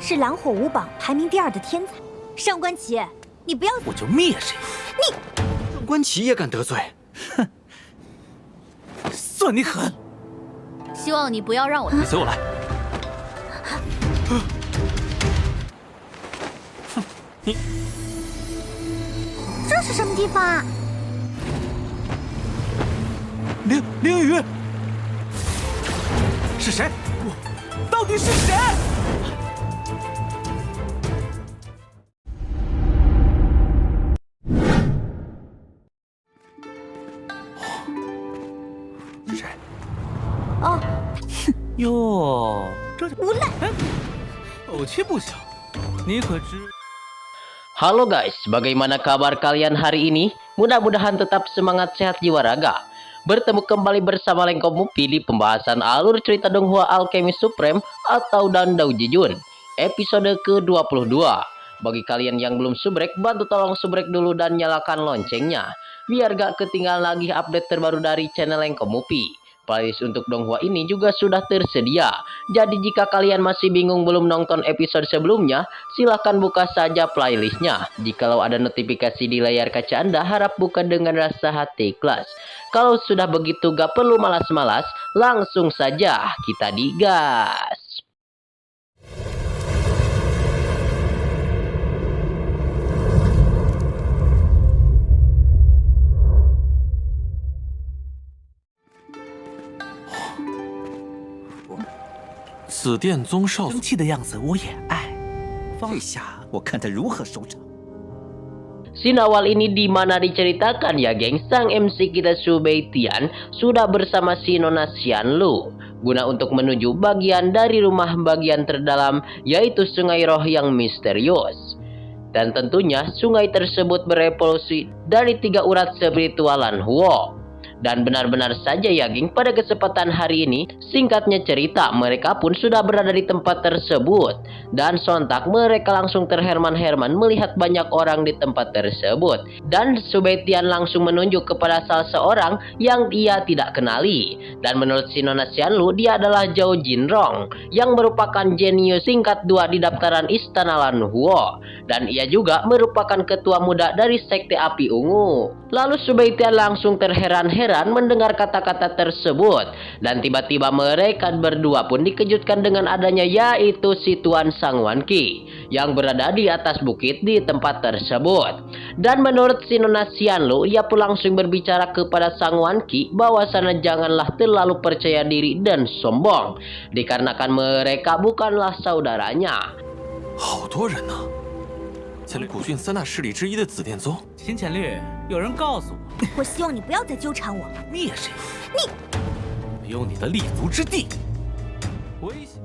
是蓝火舞榜排名第2的天才。上官琪，你不要，我就灭谁！你上官琪也敢得罪？哼，算你狠！希望你不要让我。你随我来。哼，你这是什么地方啊？凌雨，是谁？到底是谁？是谁？哦，哟，这就无赖！口气不小，你可知？ Halo guys, bagaimana kabar kalian hari ini? Mudah-mudahan tetap semangat sehat jiwa raga. Bertemu kembali bersama Lengko Mupi di pembahasan alur cerita Donghua Alchemist Supreme atau Dandau Jijun, episode ke-22. Bagi kalian yang belum subrek, bantu tolong subrek dulu dan nyalakan loncengnya, biar gak ketinggalan lagi update terbaru dari channel Lengko Mupi. Playlist untuk Donghua ini juga sudah tersedia. Jadi jika kalian masih bingung belum nonton episode sebelumnya, silahkan buka saja playlistnya. Jikalau ada notifikasi di layar kaca Anda, harap buka dengan rasa hati ikhlas. Kalau sudah begitu gak perlu malas-malas, langsung saja kita digas. "紫殿宗少生气的样子，我也爱。这下我看他如何收场。" Scene awal ini dimana diceritakan ya geng, sang MC kita Subei Tian sudah bersama si Nona Xianlu guna untuk menuju bagian dari rumah bagian terdalam, yaitu sungai roh yang misterius. Dan tentunya sungai tersebut berevolusi dari 3 urat spiritualan Huo. Dan benar-benar saja ya geng, pada kesempatan hari ini, singkatnya cerita, mereka pun sudah berada di tempat tersebut. Dan sontak mereka langsung terherman-herman melihat banyak orang di tempat tersebut. Dan Subei Tian langsung menunjuk kepada salah seorang yang ia tidak kenali. Dan menurut si Nona Xianlu, dia adalah Zhao Jinrong, yang merupakan jenius tingkat 2 di daftaran Istana Lan Huo. Dan ia juga merupakan ketua muda dari Sekte Api Ungu. Lalu Subei Tian langsung terheran-heran mendengar kata-kata tersebut, dan tiba-tiba mereka berdua pun dikejutkan dengan adanya yaitu si Tuan Sangwan Qi yang berada di atas bukit di tempat tersebut. Dan menurut si Nona Xianlu, ia pun langsung berbicara kepada Sangwan Qi bahwasanya janganlah terlalu percaya diri dan sombong, dikarenakan mereka bukanlah saudaranya. 好多人呢！前古郡3大势力之一的紫殿宗，秦浅绿，有人告诉我，我希望你不要再纠缠我。灭谁？你没有你的立足之地。危险！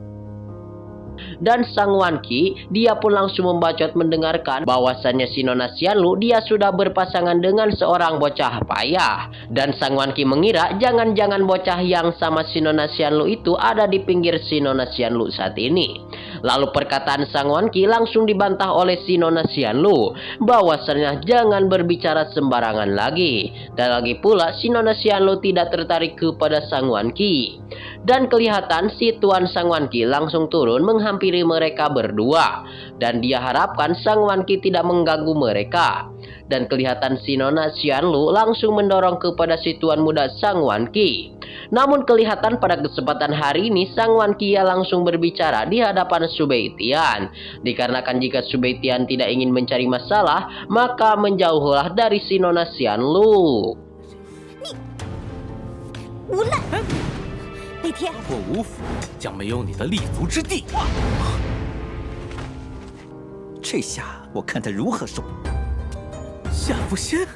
Dan Sangwan Qi, dia pun langsung membacot mendengarkan bahwasannya si Nona Xianlu dia sudah berpasangan dengan seorang bocah payah. Dan Sangwan Qi mengira jangan-jangan bocah yang sama si Nona Xianlu itu ada di pinggir si Nona Xianlu saat ini. Lalu perkataan Sangwan Qi langsung dibantah oleh si Nona Xianlu bahwasannya jangan berbicara sembarangan lagi. Dan lagi pula si Nona Xianlu tidak tertarik kepada Sangwan Qi. Dan kelihatan si Tuan Sangwan Qi langsung turun menghampiri mereka berdua. Dan dia harapkan Sangwan Qi tidak mengganggu mereka. Dan kelihatan si Nona Xianlu langsung mendorong kepada si tuan muda Sangwan Qi. Namun kelihatan pada kesempatan hari ini Sangwan Qi langsung berbicara di hadapan Subei Tian. Dikarenakan jika Subei Tian tidak ingin mencari masalah, maka menjauhlah dari si Nona Xianlu. 无赖！北天，我无府将没有你的立足之地。这下我看他如何收。下不仙。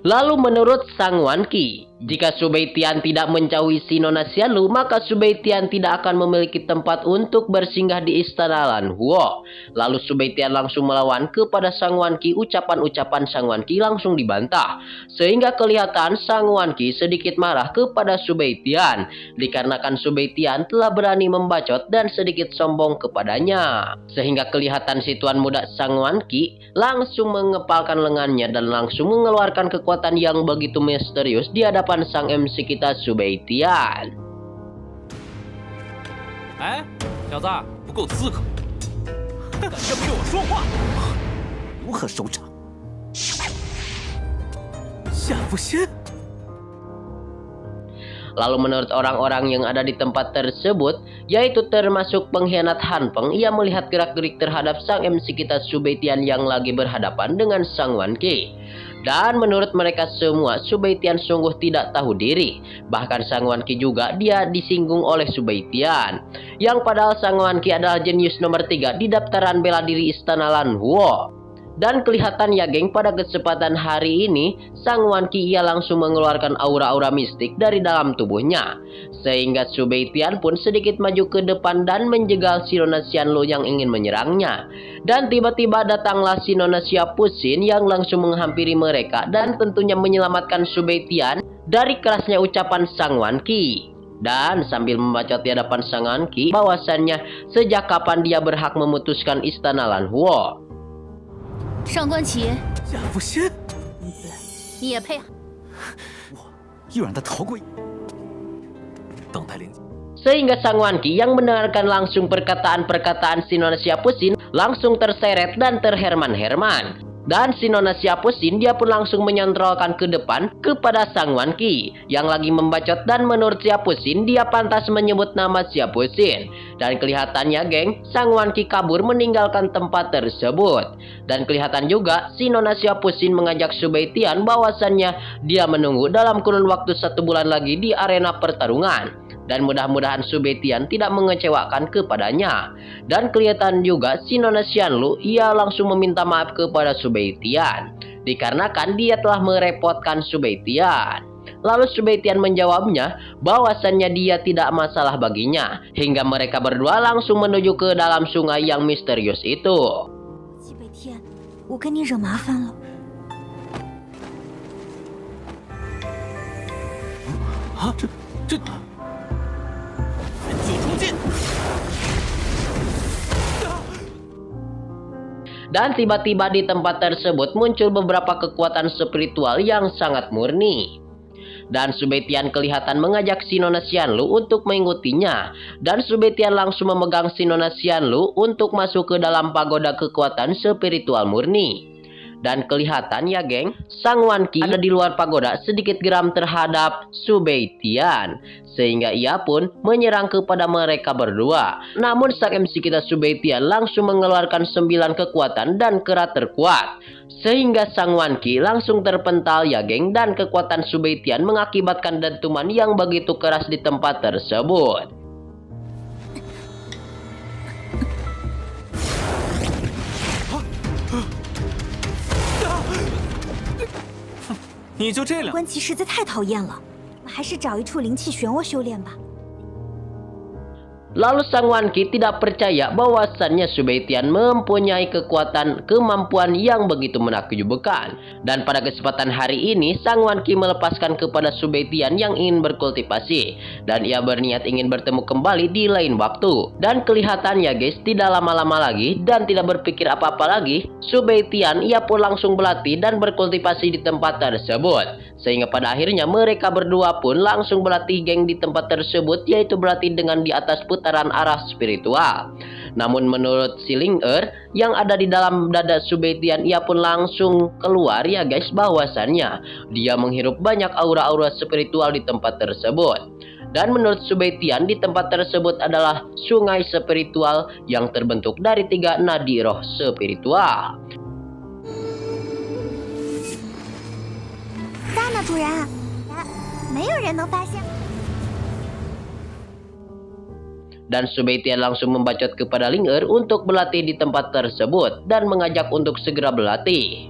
Lalu menurut Sangwan Qi, jika Subei Tian tidak menjauhi si Nona Xianlu, maka Subei Tian tidak akan memiliki tempat untuk bersinggah di Istana Lan Huo. Lalu Subei Tian langsung melawan kepada Sangwan Qi. Ucapan-ucapan Sangwan Qi langsung dibantah, sehingga kelihatan Sangwan Qi sedikit marah kepada Subei Tian, dikarenakan Subei Tian telah berani membacot dan sedikit sombong kepadanya. Sehingga kelihatan si tuan muda Sangwan Qi langsung mengepalkan lengannya dan langsung mengeluarkan kekuatan yang begitu misterius di hadapan sang MC kita Subei Tian. 哎，小子，不够资格，敢这么对我说话？如何收场？夏不仙。 Lalu menurut orang-orang yang ada di tempat tersebut, yaitu termasuk pengkhianat Han Peng, ia melihat gerak-gerik terhadap sang MC kita Su Baitian yang lagi berhadapan dengan sang Wan Qi. Dan menurut mereka semua, Su Baitian sungguh tidak tahu diri. Bahkan sang Wan Qi juga dia disinggung oleh Su Baitian. Yang padahal sang Wan Qi adalah jenius nomor 3 di daftaran bela diri Istana Lan Huo. Dan kelihatan ya geng, pada kesempatan hari ini sang Wan Qi ia langsung mengeluarkan aura-aura mistik dari dalam tubuhnya, sehingga Su Baitian pun sedikit maju ke depan dan menjegal si Nona Xianlu yang ingin menyerangnya. Dan tiba-tiba datanglah si Nona Xia Puxin yang langsung menghampiri mereka dan tentunya menyelamatkan Su Baitian dari kerasnya ucapan sang Wan Qi. Dan sambil membacot di hadapan sang Wan Qi bahwasannya sejak kapan dia berhak memutuskan Istana Lan Huo. 上官启，夏不仙，你也配啊？又让他逃过。等待灵。 Sehingga sang Wan Qi yang mendengarkan langsung perkataan-perkataan si Nona Xia Puxin langsung terseret dan terherman-herman. Dan si Nona Xia Puxin dia pun langsung menyontrolkan ke depan kepada sang Wan Qi yang lagi membacot, dan menurut Xia Puxin dia pantas menyebut nama Xia Puxin. Dan kelihatannya geng, sang Wan Qi kabur meninggalkan tempat tersebut. Dan kelihatan juga si Nona Xia Puxin mengajak Su Baitian bahwasannya dia menunggu dalam kurun waktu 1 bulan lagi di arena pertarungan. Dan mudah-mudahan Su Baitian tidak mengecewakan kepadanya. Dan kelihatan juga si Nona Xianlu ia langsung meminta maaf kepada Su Baitian dikarenakan dia telah merepotkan Su Baitian. Lalu Su Baitian menjawabnya bahwasannya dia tidak masalah baginya, hingga mereka berdua langsung menuju ke dalam sungai yang misterius itu. 季北天，我跟你惹麻烦了。啊，这。 Dan tiba-tiba di tempat tersebut muncul beberapa kekuatan spiritual yang sangat murni. Dan Su Baitian kelihatan mengajak si Nona Xianlu untuk mengikutinya. Dan Su Baitian langsung memegang si Nona Xianlu untuk masuk ke dalam pagoda kekuatan spiritual murni. Dan kelihatan ya geng, sang Wan Qi ada di luar pagoda sedikit geram terhadap Su Baitian, sehingga ia pun menyerang kepada mereka berdua. Namun sang MC kita Su Baitian langsung mengeluarkan 9 kekuatan dan kera terkuat, sehingga sang Wan Qi langsung terpental ya geng, dan kekuatan Su Baitian mengakibatkan dentuman yang begitu keras di tempat tersebut. 你就这两？关奇实在太讨厌了，我们还是找一处灵气漩涡修炼吧。 Lalu sang Wan Qi tidak percaya bahwasannya Su Baitian mempunyai kemampuan yang begitu menakjubkan. Dan pada kesempatan hari ini sang Wan Qi melepaskan kepada Su Baitian yang ingin berkultivasi, dan ia berniat ingin bertemu kembali di lain waktu. Dan kelihatannya guys, tidak lama-lama lagi dan tidak berpikir apa-apa lagi, Su Baitian ia pun langsung berlatih dan berkultivasi di tempat tersebut. Sehingga pada akhirnya mereka berdua pun langsung berlatih geng di tempat tersebut, yaitu berlatih dengan di atas putaran arah spiritual. Namun menurut si Ling Er yang ada di dalam dada Su Baitian, ia pun langsung keluar ya guys, bahwasannya dia menghirup banyak aura-aura spiritual di tempat tersebut. Dan menurut Su Baitian di tempat tersebut adalah sungai spiritual yang terbentuk dari 3 nadi roh spiritual. 在呢，主人，没有人能发现。 Dan Su Baitian langsung membacot kepada Ling Er untuk berlatih di tempat tersebut dan mengajak untuk segera berlatih.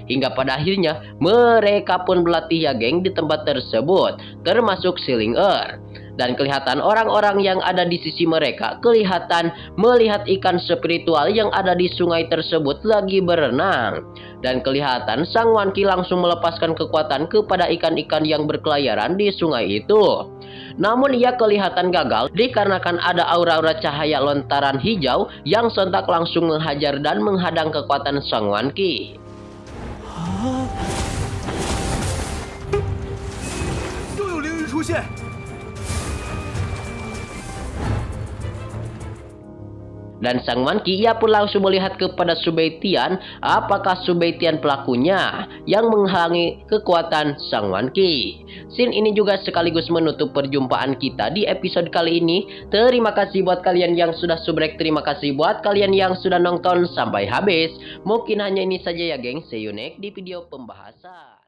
Hingga pada akhirnya mereka pun berlatih ya geng di tempat tersebut, termasuk si Ling Er. Dan kelihatan orang-orang yang ada di sisi mereka kelihatan melihat ikan spiritual yang ada di sungai tersebut lagi berenang. Dan kelihatan sang Wan Qi langsung melepaskan kekuatan kepada ikan-ikan yang berkeliaran di sungai itu. Namun ia kelihatan gagal dikarenakan ada aura-aura cahaya lontaran hijau yang sontak langsung menghajar dan menghadang kekuatan sang Wan Qi. 又有灵鱼出现！ Dan sang Monkey ia pun langsung melihat kepada Su Beitian apakah Su Beitian pelakunya yang menghalangi kekuatan sang Monkey. Scene ini juga sekaligus menutup perjumpaan kita di episode kali ini. Terima kasih buat kalian yang sudah subrek, terima kasih buat kalian yang sudah nonton sampai habis. Mungkin hanya ini saja ya geng, see you next di video pembahasan.